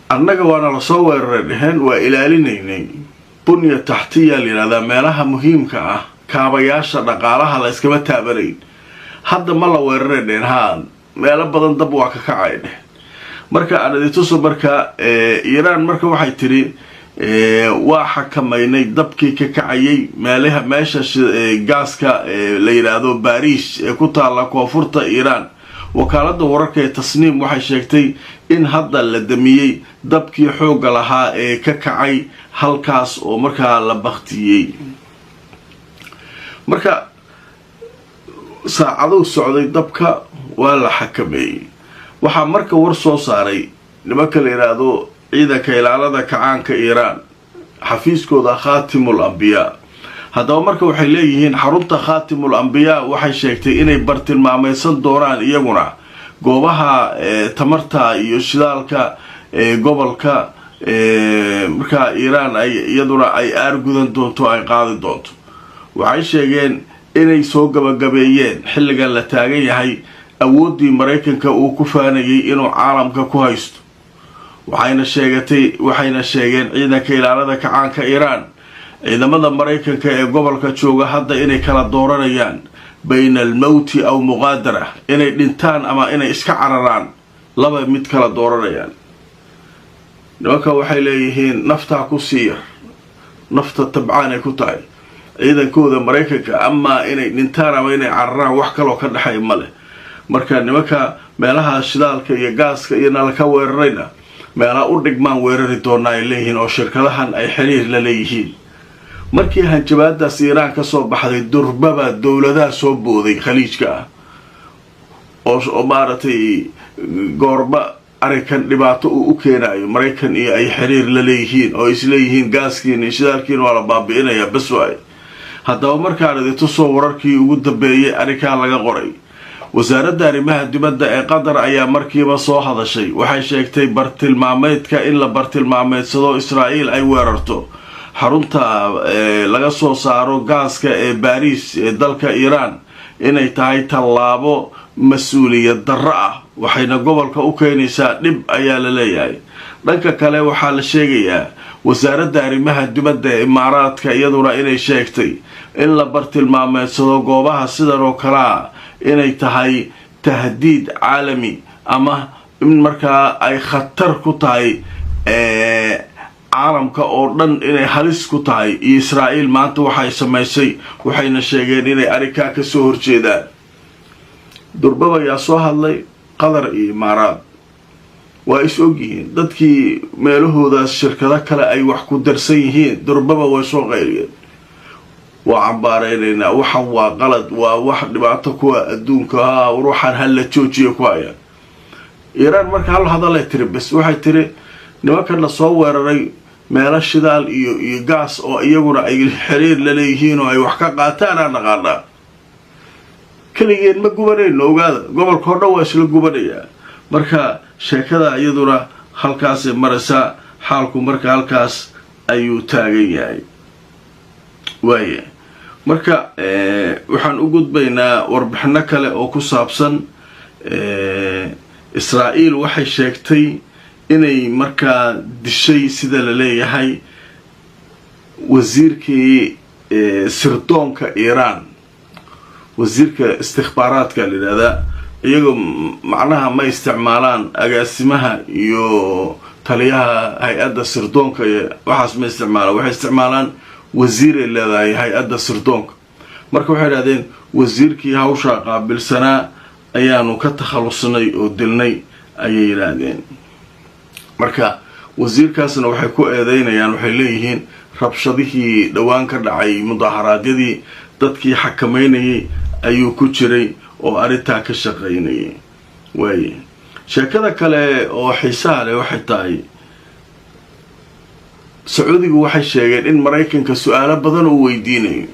annaga waana la soo weeraray dheheen, waa ilaalinaynay. bunya taxtiya la yidhahdaa meelaha muhiimka ah, kaabayaasha dhaqaalaha la iskama taabanayn. hadda ma la weeraray dheheen, haa meelo badan dab waa ka kacay dheheen. marka aan idintuso marka Iiraan marka waxay tiri waa xakamaynay dabkii ka kacayay meesha gaaska la yidhaahdo Bariis ee ku taala koonfurta Iiraan. wakaaladda wararka ee Tasniim waxay sheegtay in hadda la damiyey dabkii xoogga lahaa ee ka kacay halkaas oo markaa la baktiyey. marka saacado socday dabka waa la xakameeyey. waxaa marka war soo saaray nimanka la yiraahdo ciidanka ilaalada kacaanka Iiraan xafiiskooda Khaatimul Anbiyaa. haddaba marka waxay leeyihiin xarunta Khaatimul Anbiyaa waxay sheegtay inay bartilmaamaysan doonaan iyaguna goobaha tamarta iyo shidaalka gobolka marka Iiraan ay iyaduna ay aargudan doonto ay qaadi doonto. waxay sheegeen inay soo gabagabeeyeen xilligan la taagan yahay awoodii Mareykanka uu ku faanayay inuu caalamka ku haysto. waxayna sheegeen ciidanka ilaalada kacaanka Iiraan ciidamada Mareykanka ee gobolka jooga hadda inay kala dooranayaan bayna al-mawti aw muqaadara, inay dhintaan ama inay iska cararaan, laba mid kala dooranayaan. nimanka waxay leeyihiin naftaa ku siiyar, nafta tabcaan ay ku tahay ciidankooda Mareykanka, ama inay dhintaan ama inay cararaan wax kaloo ka dhaxay male. marka nimanka meelaha shidaalka iyo gaaska iyo nalka weerarayna meelaha u dhigmaan weerari doonaa ay leeyihiin oo shirkadahan ay xiriir la leeyihiin. markii hanjabaadaas Iiraan ka soo baxday durbaba dowladaha soo booday khaliijka ah oo maaragtay goorba arrinkan dhibaato uu u keenayo Mareykan iyo ay xiriir la leeyihiin oo isleeyihiin gaaskiin iyo shidaalkiin waa la baabi'inayaa bas waay. haddaba markaan idintu soo wararkii ugu dambeeyay arrinkan laga qoray, wasaaradda arrimaha dibadda ee Qatar ayaa markiiba soo hadashay. waxay sheegtay bartilmaameedka in la bartilmaameedsado Israa'iil ay weerarto xarunta laga soo saaro gaaska ee Bariis ee dalka Iiraan inay tahay tallaabo mas-uuliyad darro ah, waxayna gobolka u keenaysaa dhib ayaa la leeyahay. dhanka kale waxaa la sheegayaa wasaaradda arrimaha dibadda ee Imaaraadka iyaduna inay sheegtay in la bartilmaameedsado goobaha sidan oo kale inay tahay tahdiid caalami ama in markaa ay khatar ku tahay caalamka oo dhan inay halis ku tahay. iyo Israa'iil maanta waxay samaysay, waxayna sheegeen inay arrinkaa ka soo horjeedaan. durbaba ayaa soo hadlay Qatar iyo Imaaraad, waa is ogyihiin dadkii meelahoodaas shirkado kale ay wax ku darsan yihiin, durbaba way soo qayriyeen. waa cambaareynayna, waxan waa qalad, waa wax dhibaato kuwa adduunka ruuxan hal la joojiyo ku haya. Iiraan marka hal hadalay tiri bas, waxay tiri nimankan la soo weeraray meelo shidaal iyo gaas oo iyaguna ay xiriir la leeyihiin oo ay wax ka qaataan aan naqaanaa. kaligeen ma gubanayno, ogaada gobolka oo dhan waa isla gubanayaa. marka sheekada iyaduna halkaas maraysa, xaalku marka halkaas ayuu taagan yahay. waaye marka waxaan u gudbaynaa warbixino kale oo ku saabsan Israa'iil waxay sheegtay inay markaa dishay sida la leeyahay wasiirkii sirdoonka Iiraan, wasiirka istikhbaaraadka la yiraahdaa. iyagoo macnaha ma isticmaalaan agaasimaha iyo taliyaha hay-adda sirdoonka waxaas ma isticmaalaan, waxay isticmaalaan wasiir ay leedahay hay-adda sirdoonka. marka waxay yidhahdeen wasiirkii hawshaa qaabilsanaa ayaanu ka takhalusnay oo dilnay ayay yidhaahdeen. marka wasiirkaasna waxay ku eedeynayaan, waxay leeyihiin rabshadihii dhowaan ka dhacay mudaharaadyadii dadkii xakamaynayay ayuu ku jiray oo arrintaa ka shaqaynayay. waaye sheekada kale oo xiisaha leh waxay tahay Sacuudigu waxay sheegeen in Mareykanka su'aalo badan uu weydiinayo.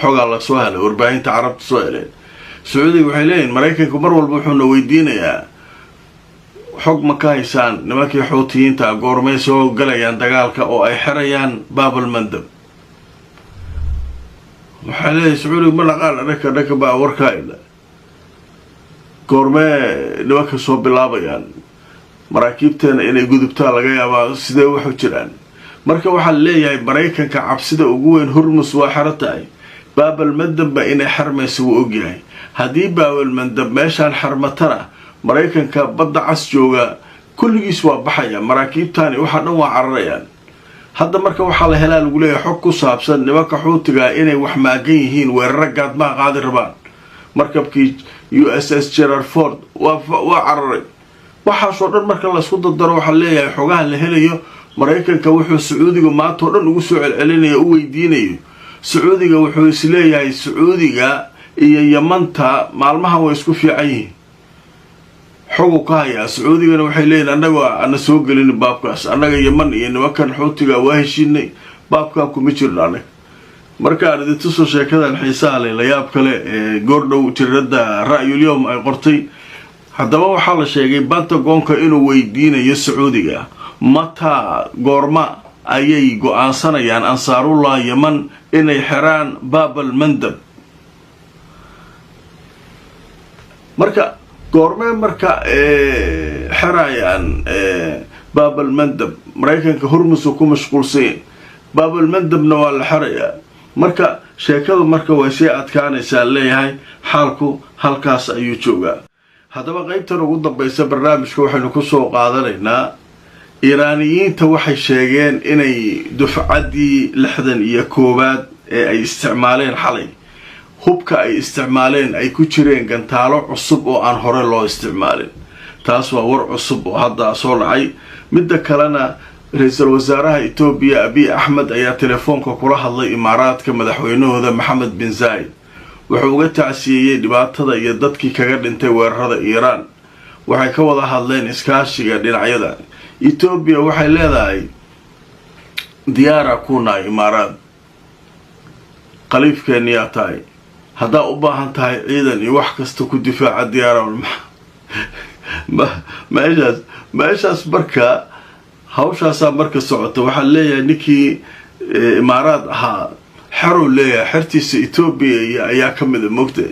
xogaa la soo helay warbaahinta carabta soo heleen. Sacuudigu waxay leeyihiin Mareykanku mar walba wuxuuna weydiinayaa xog ma ka haysaan nimankii Xuutiyiinta goormay soo galayaan dagaalka oo ay xirayaan Baab al-Mandab. waxay leeyihiin Sacuudigu ma naqaan dhanka baa warkaa ila goormee nimanka soo bilaabayaan maraakiibteena inay gudubtaan laga yaabaa sidee waxu jiraan. marka waxaa leeyahay Mareykanka cabsida ugu weyn Hormuz waa xero tahay, Baab al-Mandab inay xarmayso wuu ogyahay. haddii Baab al-Mandab meeshaan xarmatana Mareykanka badda cas jooga kulligiis waa baxaya, maraakiibtaani waxa dhan waa cararayaan. hadda marka waxaa la helaa lagu leeyahay xog ku saabsan nimanka xuutiga inay wax maagan yihiin weeraro gaadmaa qaadi rabaan. markabkii USS Gerald Ford waa cararay. waxaasoo dhan marka la isku dardaro waxaa leeyahay xogaha la helayo Mareykanka wuxuu Sacuudiga maanta oo dhan ugu soo celcelinaya u weydiinayo. Sacuudiga wuxuu isleeyahay Sacuudiga iyo Yamanta maalmaha way isku fiican yihiin. xogu ka haya Sacuudigana waxay leeyihiin annaga ana soo galin baabkaas, annaga Yaman iyo nimankan xuutiga waa heshiinay, baabka kuma jirno anaga. marka ardaydu soo sheekadan xiisaha leh la yaab kale goordhow tirada Ra'yul Yawm ay qortay. haddaba waxaa la sheegay Pentagonka inuu weydiinayo Sacuudiga mata goorma ayay go'aansanayaan Ansaarullah Yaman inay xiraan Bab al-Mandab. marka goorma marka xirayaan Bab al-Mandab Mareykanka Hormuz ku mashquulsan. Bab al-Mandabna waa la xirayaa. marka sheekadu marka way sii adkaanaysaa leeyahay xaalku halkaas ayuu joogaa. haddaba qaybtan ugu dambaysa barnaamijka waxaynu ku soo qaadanaynaa Iiraaniyiinta waxay sheegeen inay dufcadii 61aad ee ay isticmaaleen xalay hubka ay isticmaaleen ay ku jireen gantaalo cusub oo aan hore loo isticmaalin. taas waa war cusub oo hadda soo dhacay. midda kalena ra'iisul wasaaraha Itoobiya Abiy Ahmed ayaa telefoonka kula hadlay Imaaraadka madaxweynahooda Mohammed bin Zayed. wuxuu uga tacsiyay dhibaatada iyo dadkii kaga dhintay weerarada Iiraan. waxay ka wada hadleen iskaashiga dhinacyada. Itoobiya waxay leedahay diyaara kuna Imaaraad qaliifkeena yaa tahay haddaa u baahan tahay ciidan iyo wax kasta ku difaaca diyaara meeshaas marka hawshaasaa marka socota. waxaa leeyahay ninkii Imaaraad ahaa xero leeyahay xertiisa Itoobiya ayaa ka mid ah moogta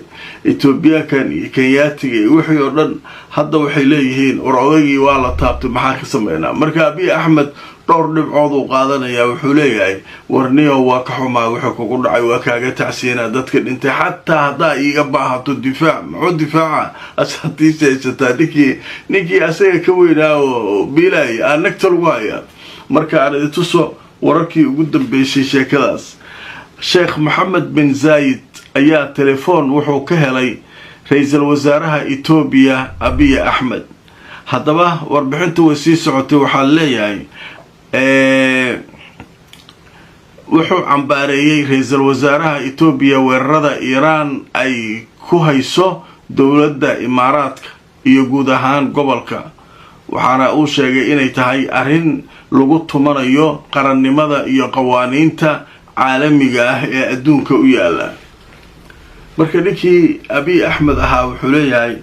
Itoobiyakan iyo Kenyaatiga iyo wixii oo dhan hadda waxay leeyihiin war odaygii waa la taabtay maxaa ka sameynaa. marka Abiy Ahmed dhowr dhibcood uu qaadanaya wuxuu leeyahay warniyo waa ka xumaa waxa kugu dhacay waa kaaga tacsiinaa dadka dhintay xataa haddaa iiga baahato difaac muxuu difaaca asaatiisa haysataa ninkii asaga ka weynaa oo biilay anagta lagu haya. marka aan tuso wararkii ugu dambeysay sheekadaas. Sheikh Mohammed bin Zayed ayaa telefoon wuxuu ka helay ra'iisul wasaaraha Itoobiya Abiy Ahmed. haddaba warbixintu way sii socotay. waxaa leeyahay wuxuu cambaareeyay ra'iisul wasaaraha Itoobiya weerarada Iiraan ay ku hayso dowladda Imaaraadka iyo guud ahaan gobolka. waxaana uu sheegay inay tahay arrin lagu tumanayo qarannimada iyo qawaaniinta caalamiga ah ee adduunka u yaala. marka ninkii Abiy Ahmed ahaa wuxuu leeyahay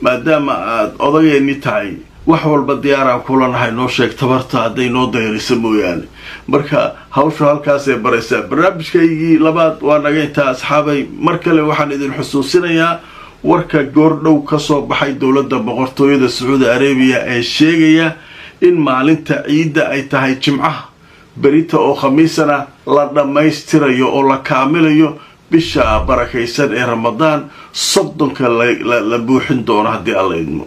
maadaama aad odageeni tahay wax walba diyaaraan kula nahay noo sheeg tabarta hadday noo dayriso mooyaane. marka hawsha halkaas ay baraysaa. barnaamijkaygii labaad waa naga intaa asxaabay. mar kale waxaan idin xusuusinayaa warka goordhow ka soo baxay dowladda boqortooyada Sacuudi Arabiya ee sheegaya in maalinta ciidda ay tahay Jimcaha berita oo khamiisana la dhamaystirayo oo la kaamilayo bisha barakaysan ee Ramadaan 30 la buuxin doono haddii Alla idmo.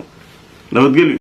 nabadgelyo.